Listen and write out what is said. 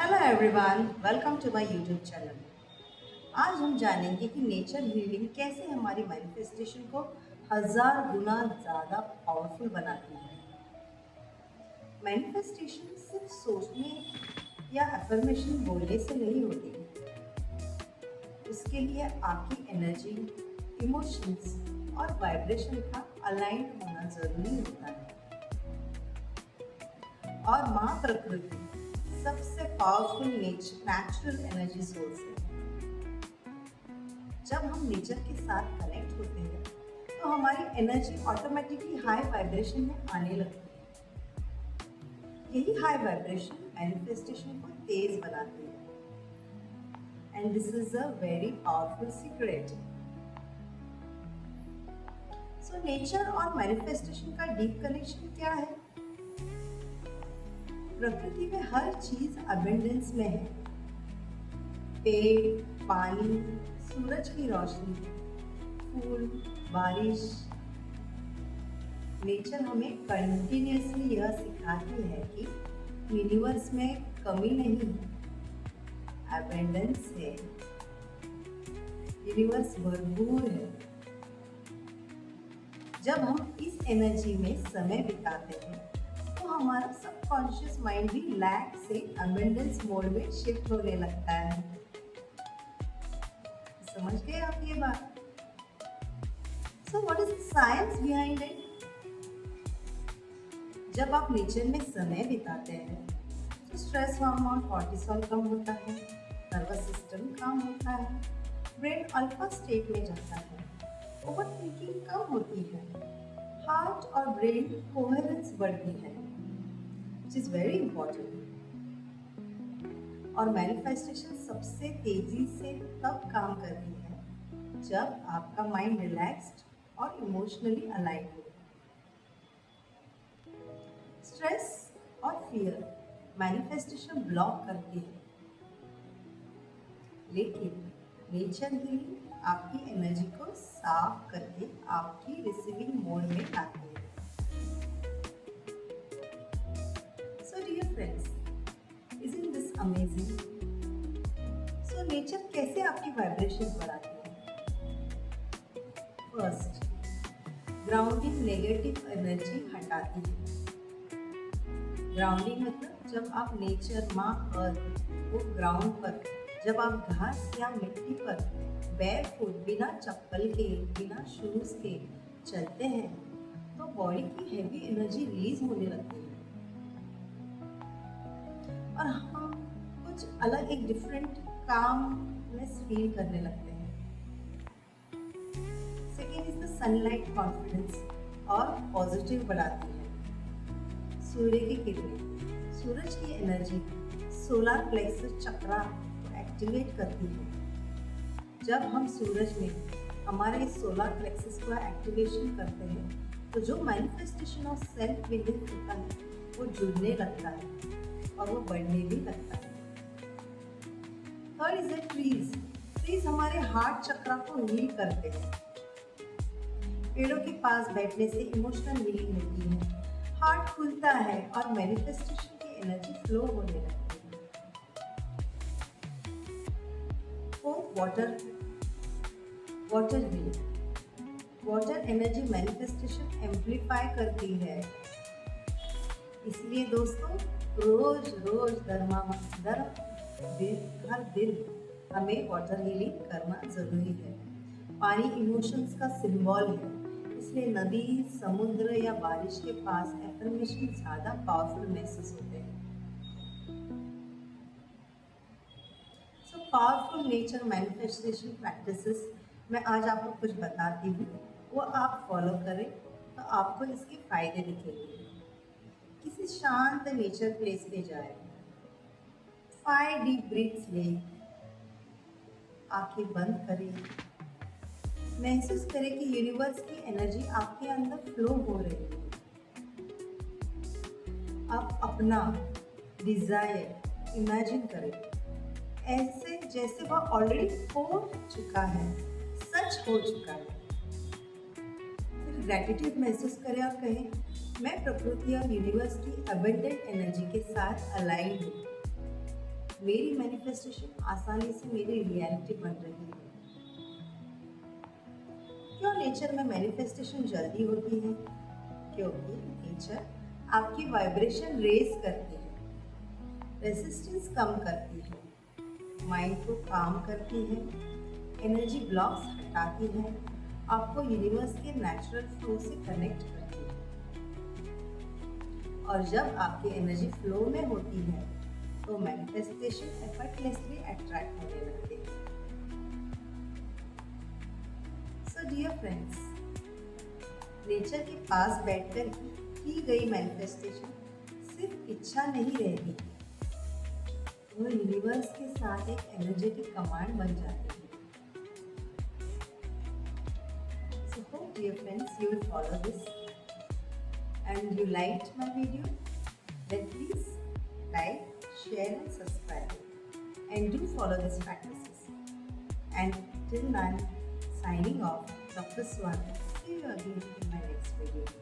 Hello everyone, welcome to my YouTube channel. आज हम जानेंगे कि नेचर हीलिंग कैसे हमारी मैनिफेस्टेशन को हजार गुना ज़्यादा पावरफुल बनाती है। मैनिफेस्टेशन सिर्फ सोचने या अफर्मेशन बोलने से नहीं होती। उसके लिए आपकी एनर्जी, इमोशंस और वाइब्रेशन का अलाइन होना ज़रूरी होता है। और माँ प्रकृति सबसे पावरफुल नेचुरल एनर्जी सोर्स है। जब हम नेचर के साथ कनेक्ट होते हैं तो हमारी एनर्जी ऑटोमेटिकली हाई वाइब्रेशन में आने लगती है। यही हाई वाइब्रेशन मैनिफेस्टेशन को तेज बनाती है। And this is a very powerful secret. So nature और मैनिफेस्टेशन का डीप कनेक्शन क्या है? प्रकृति में हर चीज अबेंडेंस में है। पेड़, पानी, सूरज की रोशनी, फूल, बारिश। नेचर हमें कंटिन्यूसली यह सिखाती है कि यूनिवर्स में कमी नहीं, अबेंडेंस है। यूनिवर्स भरपूर है। जब हम इस एनर्जी में समय बिताते हैं तो हमारा सबकॉन्शियस माइंड भी लैक से अबेंडेंस मोड में शिफ्ट होने लगता है। समझ गए आप ये बात? So what is the science behind it? जब आप नेचर में समय बिताते हैं तो स्ट्रेस हार्मोन कॉर्टिसोल कम होता है, नर्वस सिस्टम काम होता है, ब्रेन अल्फा स्टेट में जाता है, ओवर थिंकिंग कम होती है, हार्ट और ब्रेन कोहेरेंस बढ़ती है, व्हिच इज वेरी इंपॉर्टेंट। और मैनिफेस्टेशन सबसे तेजी से तब काम करती है जब आपका माइंड रिलैक्स्ड और इमोशनली अलाइन हो। स्ट्रेस और फियर मैनिफेस्टेशन ब्लॉक करती है, लेकिन नेचर हीलिंग आपकी एनर्जी को साफ करके आपकी रिसीविंग मोड में लाती है। So dear friends, isn't this amazing? So nature कैसे आपकी वाइब्रेशन बढ़ाती है? फर्स्ट, ग्राउंडिंग नेगेटिव एनर्जी हटाती है। ग्राउंडिंग मतलब जब आप नेचर, माँ अर्थ वो ग्राउंड पर, जब आप घास या मिट्टी पर बैर फुट बिना चप्पल के, बिना शूज के चलते हैं तो बॉडी की हैवी एनर्जी रिलीज होने लगती है और हम कुछ अलग एक डिफरेंट कामनेस फील करने लगते हैं। Second is the sunlight confidence और पॉजिटिव बढ़ाती है। सूर्य की किरणें, सूरज की एनर्जी सोलर प्लेक्सस चक्रा को एक्टिवेट करती है। जब हम सूरज में हमारे सोलर प्लेक्सस का एक्टिवेशन करते हैं तो जो मैनिफेस्टेशन ऑफ सेल्फ बिलीफ होता है वो जुड़ने लगता है और वो बढ़ने भी लगता है। Third is the trees. Trees हमारे हार्ट चक्रा को हील करते हैं। पेड़ों के पास बैठने से इमोशनल हीलिंग होती है, हार्ट खुलता है और मैनिफेस्टेशन की एनर्जी फ्लो होने लगती है। Fourth, water healing. Water energy manifestation amplify करती है। इसलिए दोस्तों, रोज रोज हर दिन हमें वाटर हीलिंग करना जरूरी है। पानी इमोशंस का सिंबल है, इसलिए नदी, समुद्र या बारिश के पास एफर्मेशन ज्यादा पावरफुल महसूस होते हैं। So powerful nature manifestation practices मैं आज आपको कुछ बताती हूँ, वो आप फॉलो करें तो आपको इसके फायदे दिखेंगे। किसी शांत नेचर प्लेस पे जाए, 5 डीप ब्रीथ्स लें, आंखें बंद करें, महसूस करें कि यूनिवर्स की एनर्जी आपके अंदर फ्लो हो रही है। आप अपना डिजायर इमेजिन करें, ऐसे जैसे वह ऑलरेडी हो चुका है, सच हो चुका है। फिर ग्रैटिट्यूड महसूस करें और कहें, मैं प्रकृति और यूनिवर्स की अबंडेंट एनर्जी के साथ अलाइन हूँ। मेरी मैनिफेस्टेशन आसानी से मेरी रियलिटी बन रही है। क्यों नेचर में मैनिफेस्टेशन जल्दी होती है? क्योंकि नेचर आपकी वाइब्रेशन रेज करती है, रेजिस्टेंस कम करती है, माइंड को काम करती है, एनर्जी ब्लॉक्स हटाती है, आपको यूनिवर्स के नेचुरल फ्लो से कनेक्ट करती है। और जब आपकी एनर्जी फ्लो में होती है तो मैनिफेस्टेशन एफर्टलेसली अट्रैक्ट होने लगते हैं। सो डियर फ्रेंड्स, नेचर के पास बैठकर की गई मैनिफेस्टेशन सिर्फ इच्छा नहीं रहती, वो यूनिवर्स के साथ एक एनर्जेटिक कमांड बन जाती है। So hope dear friends you will follow this, and you liked my video, then please like, share and subscribe, and do follow these practices. And till then, signing off, Dr. Swati. See you again in my next video.